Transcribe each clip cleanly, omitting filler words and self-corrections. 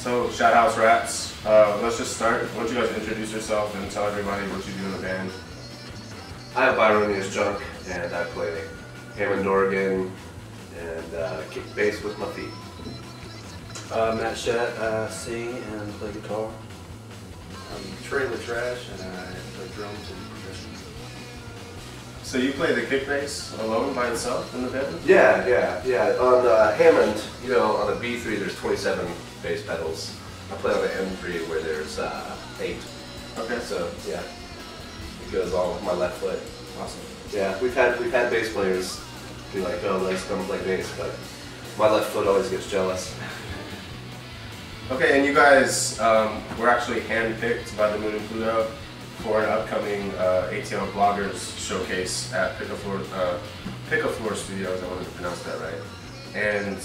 So, Shathouse Rats, let's just start. Why don't you guys introduce yourself and tell everybody what you do in the band? I'm Byronius Junk, and I play Hammond organ and kick bass with my feet. Matt Shat, I sing and play guitar. I'm Trailer Trash, and I play drums and percussion. So you play the kick bass alone by yourself in the band? Yeah. On Hammond, you know, on the B3 there's 27 bass pedals. I play on the M3 where there's 8. Okay. So yeah, it goes all with my left foot. Awesome. Yeah, we've had bass players be like, oh, let's come play bass, but my left foot always gets jealous. Okay, and you guys were actually handpicked by the Moon and Pluto for an upcoming ATL Bloggers showcase at Picaflor Studios. I wanted to pronounce that right. And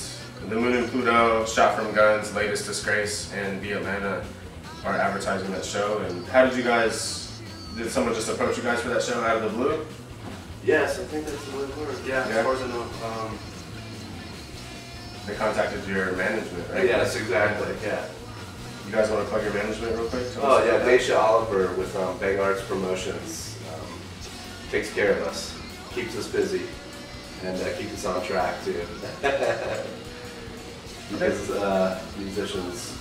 the Moon and Pluto, Shot from Guns, Latest Disgrace, and Beatlanta are advertising that show. And how did you guys? Did someone just approach you guys for that show out of the blue? Yes, I think that's the way it works. Yeah, Yeah. as far as I know. They contacted your management, right? Yes, exactly. Yeah. You guys want to plug your management real quick? Oh yeah, Daisha Oliver with Bang Arts Promotions takes care of us, keeps us busy, and keeps us on track too. Because musicians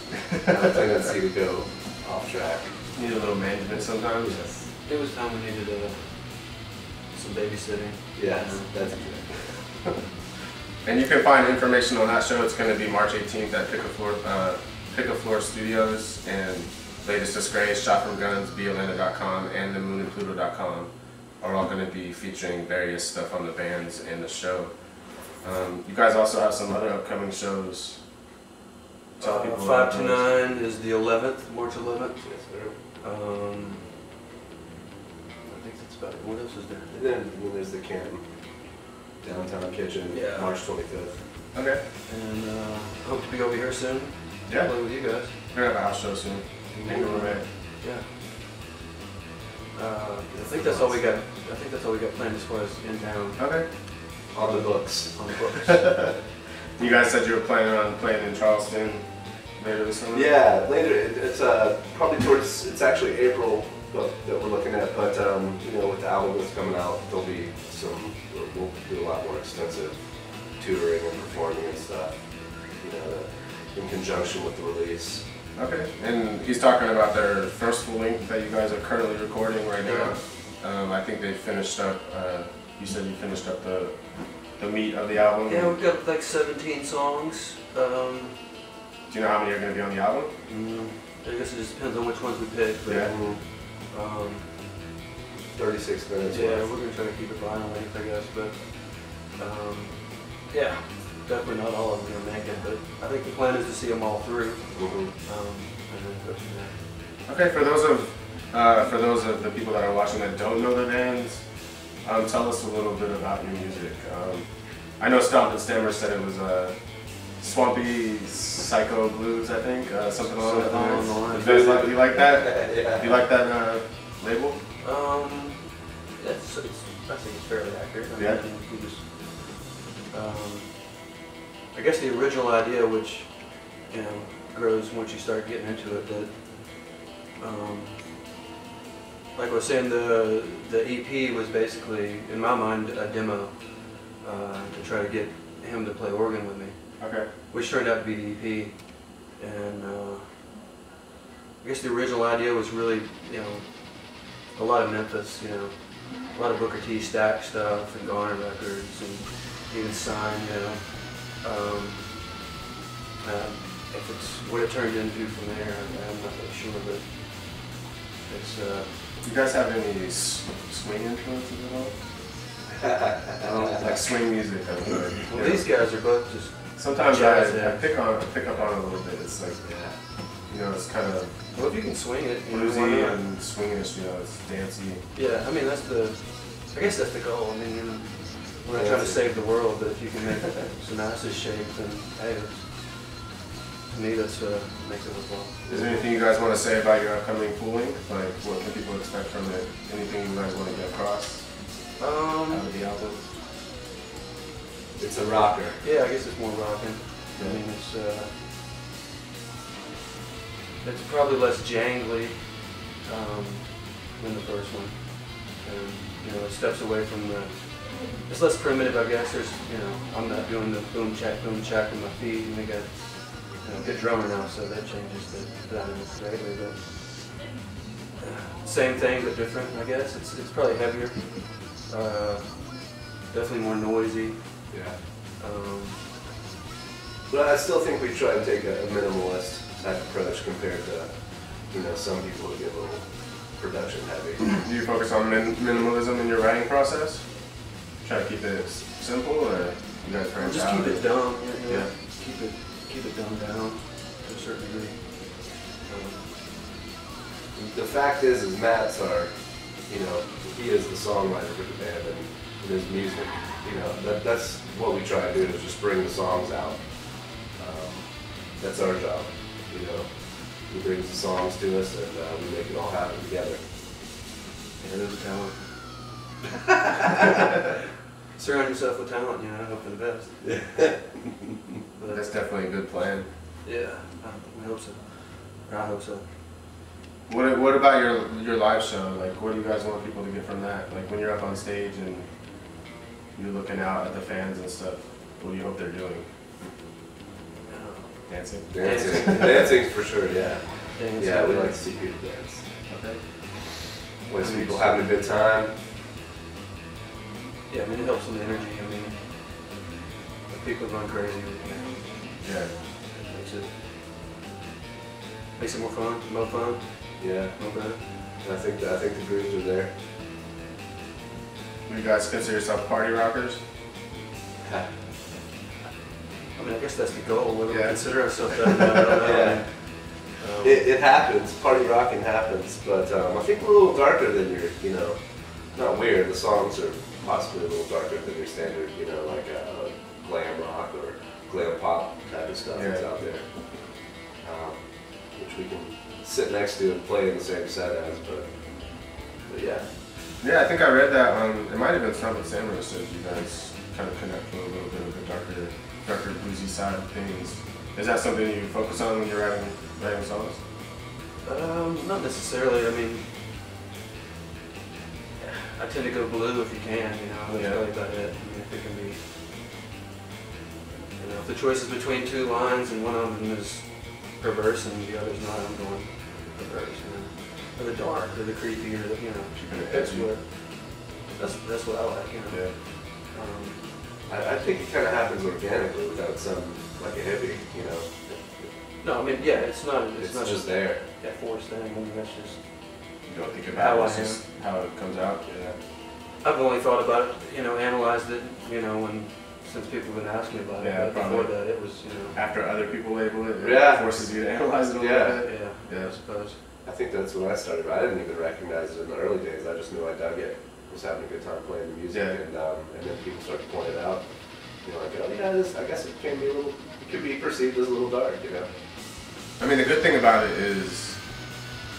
have a tendency to go off track. Need a little management sometimes. Yes. It was time we needed some babysitting. Yes, that's exactly. And you can find information on that show. It's going to be March 18th at Picaflor Studios, and Latest Disgrace, Shot from Guns, beatlanta.com, and themoonandpluto.com are all going to be featuring various stuff on the bands and the show. You guys also have some other upcoming shows. Tell people 5 to about those. 9 is the 11th, March 11th. Yes, sir. I think that's about it. What else is there? And then there's the Canton Downtown Kitchen, Yeah. March 25th. Okay. And hope to be over here soon. Yeah. Play with you guys. We're going to have a house show soon. Ain't no way. Yeah. I think that's all we got. I think that's all we got planned as far as in town Okay. On the books. on the books. You guys said you were planning on playing in Charleston later this summer? Yeah, later. It's probably towards. It's actually April that we're looking at, but you know, with the album that's coming out, there'll be some. We'll do a lot more extensive touring and performing and stuff. You know, in conjunction with the release. Okay. And he's talking about their first full length that you guys are currently recording right now. I think they finished up. You said you finished up the meat of the album. Yeah, we've got like 17 songs. Do you know how many are going to be on the album? I guess it just depends on which ones we pick. But, Yeah. 36 minutes. yeah, worth. we're gonna try to keep it vinyl length, I guess. But yeah, definitely not all of them are gonna make it. But I think the plan is to see them all through, and then go from there. Okay. For those of the people that are watching that don't know the band, tell us a little bit about your music. I know Stomp and Stammer said it was swampy psycho blues. I think something along that lines. You like that? Yeah. You like that label? I think it's fairly accurate. I mean, Yeah. we just, I guess the original idea, which you know grows once you start getting into it, that like I was saying, the EP was basically, in my mind, a demo to try to get him to play organ with me, Okay. which turned out to be the EP. And I guess the original idea was really, you know, a lot of Memphis, you know, a lot of Booker T Stack stuff and Garner records and even Sign, you know. If it's what it turned into from there, I'm not really sure, but it's. Do you guys have any swing influences at all? Like swing music. I mean, Well, these guys are both just. sometimes jazz I heads. pick up on it a little bit. It's like, you know, it's kind of Well, if you can swing it, you know, why bluesy not? and swingish. You know, it's dancey. Yeah, I mean I guess that's the goal. I mean, you know, we're not trying to save the world, but if you can make Sonasa's shape, then hey, to me that's makes it worthwhile. Is there anything you guys want to say about your upcoming full length? Like, what can people expect from it? Anything you guys want to get across out of the album? It's a rocker. Yeah, I guess it's more rocking. I mean, it's it's probably less jangly than the first one, and it steps away from the. It's less primitive, I guess. There's, I'm not doing the boom chack with my feet, and we got a good drummer now, so that changes the dynamic greatly. But same thing, but different, I guess. It's probably heavier, definitely more noisy. Yeah. But I still think we try and take a minimalist type approach compared to, some people who get a little production heavy. Do you focus on minimalism in your writing process? Try to keep it simple, or you guys branch just out? Keep it dumb. Yeah. Keep it dumbed down to a certain degree. The fact is Matt's our, he is the songwriter for the band, and his music, that's what we try to do, is just bring the songs out. That's our job, He brings the songs to us, and we make it all happen together. Yeah, there's a talent. Surround yourself with talent, hope for the best. But that's definitely a good plan. Yeah, I hope so. I hope so. What about your live show? Like, what do you guys want people to get from that? Like, when you're up on stage and you're looking out at the fans and stuff, what do you hope they're doing? Dancing? Dancing for sure, yeah. Dancing. Yeah, we like to see people dance. Okay. When people having a good time. Yeah, it helps with the energy. If people going crazy, Yeah. it makes it more fun, Yeah. more better. I think the grooves are there. Do you guys consider yourself party rockers? I guess that's the goal. Whether we Yeah. consider ourselves that, I don't know. Yeah. It happens. Party rocking happens, but I think we're a little darker than your, not weird. The songs are possibly a little darker than your standard, like glam rock or glam pop type of stuff that's out there, which we can sit next to and play in the same set as. But yeah. Yeah, I think I read that on. It might have been Trumpet Samurai said you guys kind of connect with a little bit of the darker bluesy side of things. Is that something you focus on when you're writing songs? Not necessarily. I tend to go blue if you can, that's really about it. If it can be, if the choice is between two lines and one of them is perverse and the other's not, I'm going perverse, or the dark, or the creepy, or the, that's what I like, Yeah. I think it kind of happens organically without some, like a hippie, No, it's not. It's not just there. that forced thing. That's just. You don't think about it, it's just how it comes out. Yeah. I've only thought about it, analyzed it, since people have been asking me about it. Yeah, But before that, it was, After other people label it, Yeah. it forces you to analyze it a little bit. Yeah, I suppose. I think that's when I started. I didn't even recognize it in the early days. I just knew I dug it. Was having a good time playing the music, and then people started to point it out. Like, oh yeah, I guess it can be it could be perceived as a little dark, The good thing about it is,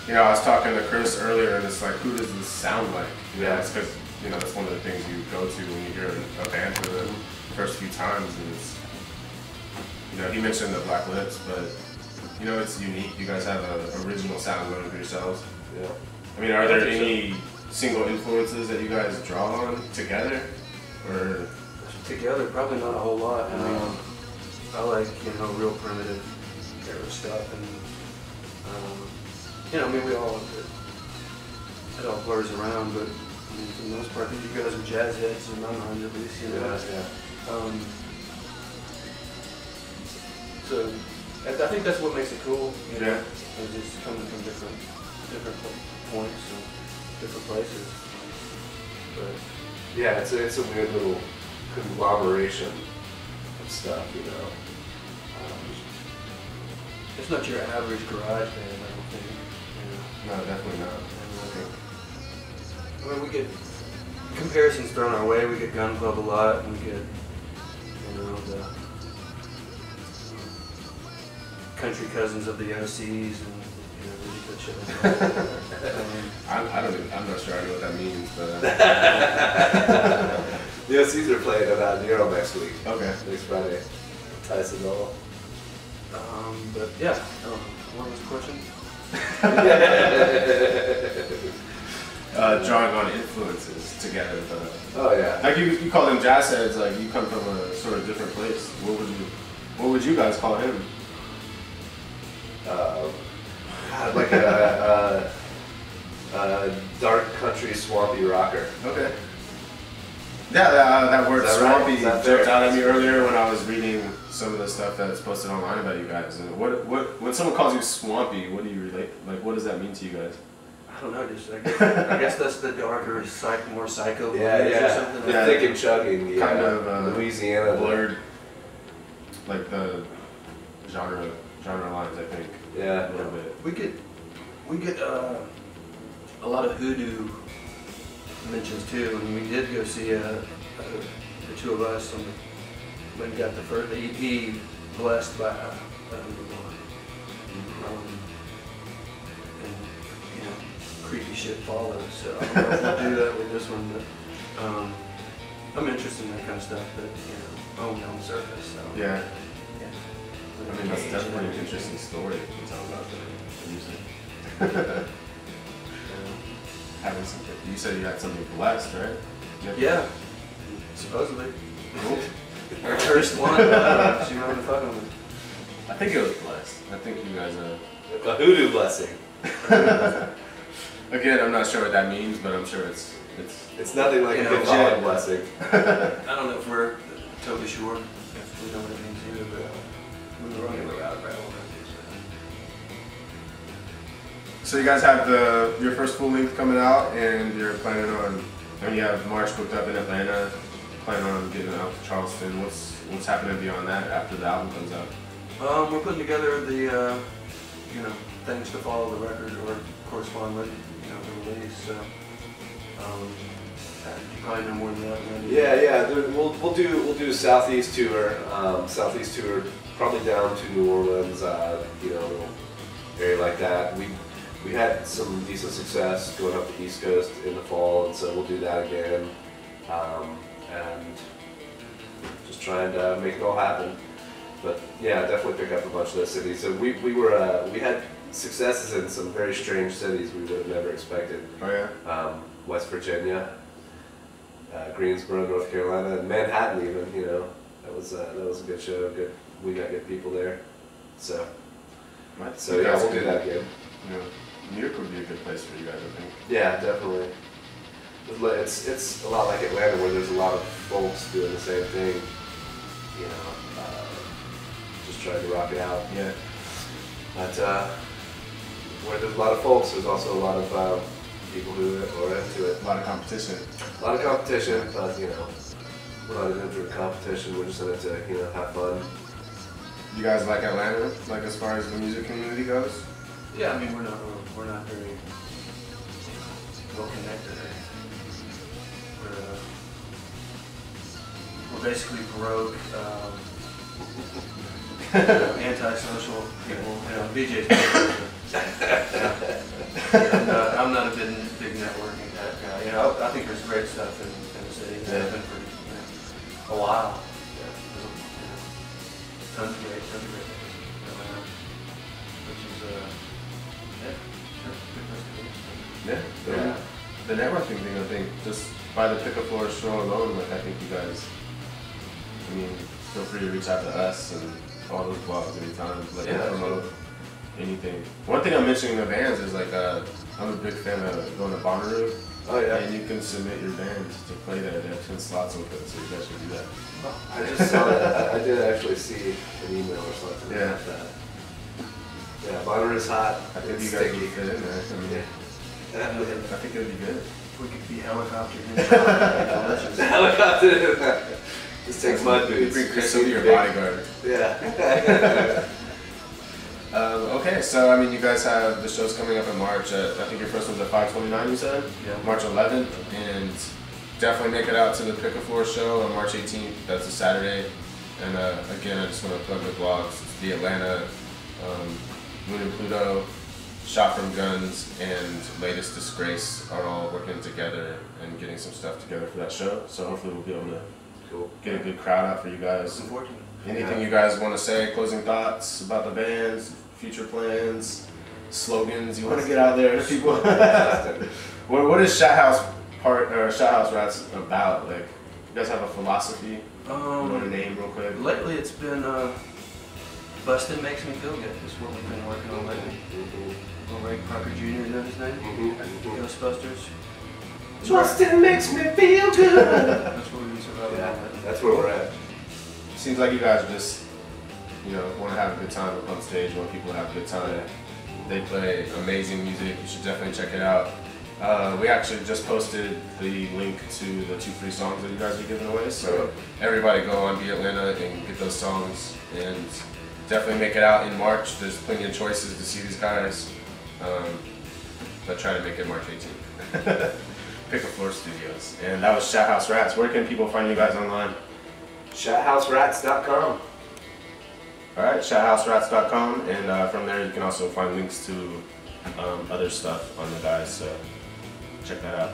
I was talking to Chris earlier, and it's like, who does this sound like? It's because, that's one of the things you go to when you hear a band for the first few times, and it's, he mentioned the Black Lips, but, it's unique. You guys have an original sound going for yourselves. Yeah. Are there any single influences that you guys draw on together, or? Together, probably not a whole lot. I like, real primitive era stuff, and we all, it all blurs around, but for the most part, you guys are jazz heads in my mind, at least, So, I think that's what makes it cool, It's just coming from different points and different places. But yeah, it's a weird little conglomeration of stuff, it's not your average garage band, I don't think. No, definitely not. We get comparisons thrown our way. We get Gun Club a lot, and we get, the country cousins of the OCs, and really good shit like that. I'm not sure I know what that means, but. The OCs are playing about Nero next week. Okay. Next Friday. Tyson Hall. But yeah, what was the question? Drawing on influences together. But, oh yeah. like you call them jazz heads. Like you come from a sort of different place. What would you guys call him? Like a dark country swampy rocker. Okay. Yeah, that word swampy right? jumped out at me earlier when I was reading some of the stuff that's posted online about you guys. And when someone calls you swampy, what do you relate? Like, what does that mean to you guys? I don't know. Just I guess that's the darker, more psycho. Yeah. Or something. Yeah. Thick and chugging. Yeah. Kind of Louisiana blurred, like the genre lines. I think. Yeah. A little bit. We get a lot of hoodoo mentions too, and we did go see the two of us when we got the EP blessed by a hoodoo line. And you know, creepy shit follows. So I don't know if we'll do that with this one, but I'm interested in that kind of stuff. But you know, only on the surface. So Yeah. yeah. I mean, that's definitely an interesting story to tell about the music. Having something. You said you had something blessed, right? Yeah, supposedly. Cool. Our first one, she wanted to fuck with me. I think it was blessed. I think you guys A hoodoo blessing. Again, I'm not sure what that means, but I'm sure it's. It's nothing like You a know, Kabbalah blessing. I don't know if we're totally sure if we know what it means either, but we were running around right over So you guys have your first full length coming out, and you're planning on. And you have March booked up in Atlanta. Planning on getting it out to Charleston. What's happening beyond that after the album comes out? We're putting together the things to follow the record or correspond with the release. So you probably know more than that. Maybe. Yeah. We'll do Southeast tour. Southeast tour, probably down to New Orleans. Little area like that. We had some decent success going up the East Coast in the fall, and so we'll do that again. And just trying to make it all happen. But yeah, definitely pick up a bunch of those cities. So we had successes in some very strange cities we would have never expected. Oh yeah. West Virginia, Greensboro, North Carolina, and Manhattan even. That was a good show. We got good people there. So yeah, we'll do that again. New York would be a good place for you guys, I think. Yeah, definitely. It's a lot like Atlanta, where there's a lot of folks doing the same thing. Just trying to rock it out. Yeah. But where there's a lot of folks, there's also a lot of people who are into it. A lot of competition. A lot of competition, but we're not into the competition. We're just in it to have fun. You guys like Atlanta, like as far as the music community goes? Yeah, I mean we're not very well connected. We're basically broke, antisocial people. BJ's. I'm not a big networking type guy. I think there's great stuff in the city. It's been for a while. Tons of great things. Which is Yeah. The networking thing, I think, just by the Pick a Floor show alone, I think you guys, feel free to reach out to us and all those blogs anytime, promote anything. One thing I'm mentioning the bands is I'm a big fan of going to Bonnaroo. Oh yeah. And you can submit your band to play there. They have 10 slots open, so you guys should do that. I just saw that. I did actually see an email or something Yeah. about that. Yeah, Bonnaroo's hot. I think It's you guys sticky. would fit in there. I think it would be good. If we could be helicoptered in, delicious. Helicopter. Just takes mud boots. Bring Chris over your bodyguard. Yeah. Okay, so you guys have the shows coming up in March. I think your first one's at 529, you said? Yeah. March 11th, and definitely make it out to the Pick a Floor show on March 18th. That's a Saturday. And again, I just want to plug my blogs. It's the Atlanta, Moon and Pluto, Shot from Guns, and Latest Disgrace are all working together and getting some stuff together for that show. So hopefully we'll be able to Cool. get a good crowd out for you guys. Looking forward to it. Anything you guys want to say? Closing thoughts about the bands, future plans, slogans you want to get out there to people? What is Shathouse Rats about? Like, you guys have a philosophy? You want to name real quick? Lately, it's been Busted Makes Me Feel Good. Is what we've been working on lately. Little Ray Parker Jr. You know his name? Ghostbusters. Busted makes me feel good. That's what we've been surviving. Yeah, that's where we're at. Seems like you guys just, want to have a good time up on stage, want people to have a good time. They play amazing music. You should definitely check it out. We actually just posted the link to the 2 free songs that you guys are giving away. So everybody go on Beatlanta and get those songs, and definitely make it out in March. There's plenty of choices to see these guys, but try to make it March 18th. Pick a Floor Studios. And that was Shathouse Rats. Where can people find you guys online? Shathousrats.com. Alright, Shathousrats.com, and from there you can also find links to other stuff on the guys, so check that out.